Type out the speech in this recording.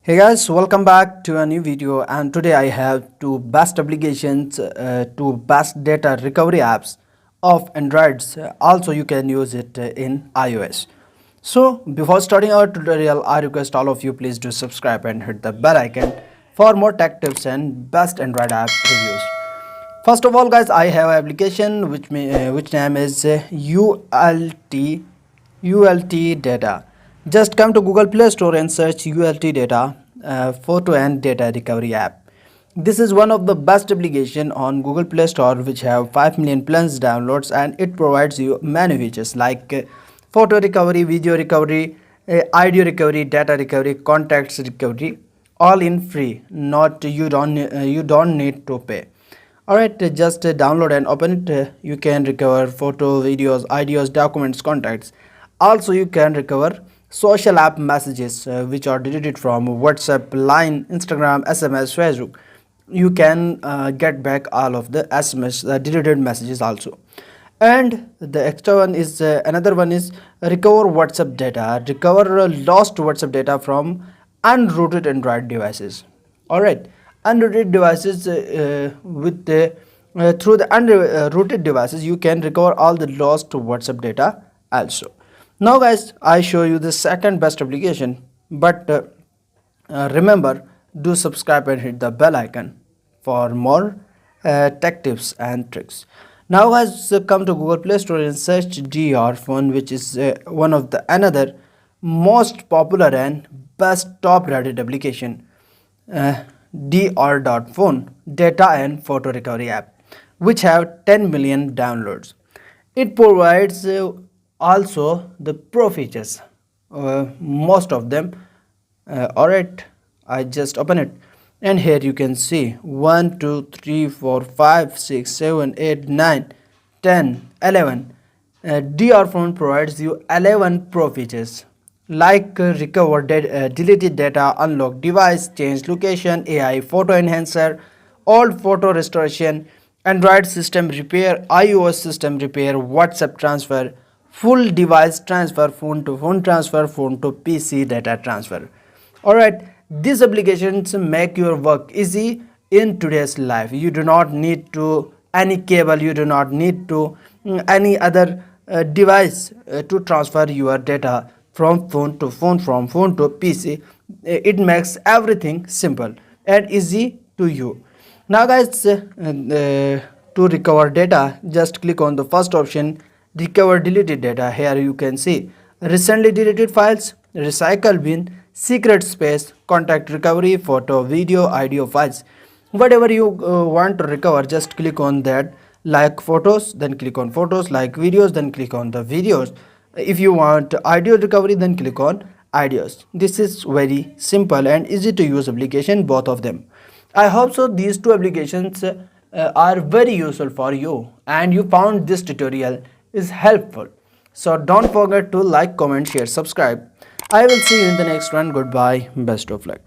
Hey guys, welcome back to a new video, and today I have two best applications, two best data recovery apps of Androids. Also you can use it in iOS. So before starting our tutorial, I request all of you please do subscribe and hit the bell icon for more tech tips and best Android app reviews. First of all guys, I have an application which name is ULT Data. Just come to Google Play Store and search ULT Data photo and data recovery app. This is one of the best application on Google Play Store which have 5 million plus downloads, and it provides you many features like photo recovery, video recovery, audio recovery, data recovery, contacts recovery, all in free. Not you don't need to pay. Alright, just download and open it. You can recover photo, videos, ideas, documents, contacts. Also you can recover social app messages which are deleted from WhatsApp, Line, Instagram, SMS, Facebook. You can get back all of the SMS deleted messages also. And the extra one is another one is recover WhatsApp data, recover lost WhatsApp data from unrooted Android devices. Alright, unrooted devices with the through the unrooted devices you can recover all the lost WhatsApp data also. Now guys, I show you the second best application, but remember, do subscribe and hit the bell icon for more tech tips and tricks. Now guys, come to Google Play Store and search DR phone, which is one of the another most popular and best top rated application. DR.phone data and photo recovery app, which have 10 million downloads. It provides also the pro features, most of them. Alright, I just open it, and here you can see 1 2 3 4 5 6 7 8 9 10 11. DR phone provides you 11 pro features like recover deleted data, unlock device, change location, AI photo enhancer, old photo restoration, Android system repair, iOS system repair, WhatsApp transfer, full device transfer, phone to phone transfer, phone to PC data transfer. Alright, these applications make your work easy in today's life. You do not need to any cable, you do not need to any other device to transfer your data from phone to phone, from phone to PC. It makes everything simple and easy to you. Now guys, to recover data, just click on the first option, recover deleted data. Here you can see recently deleted files, recycle bin, secret space, contact recovery, photo, video, audio files. Whatever you want to recover, just click on that. Like photos, then click on photos. Like videos, then click on the videos. If you want audio recovery, then click on audios. This is very simple and easy to use application, both of them. I hope so these two applications are very useful for you and you found this tutorial is helpful. So don't forget to like, comment, share, subscribe. I will see you in the next one. Goodbye, best of luck.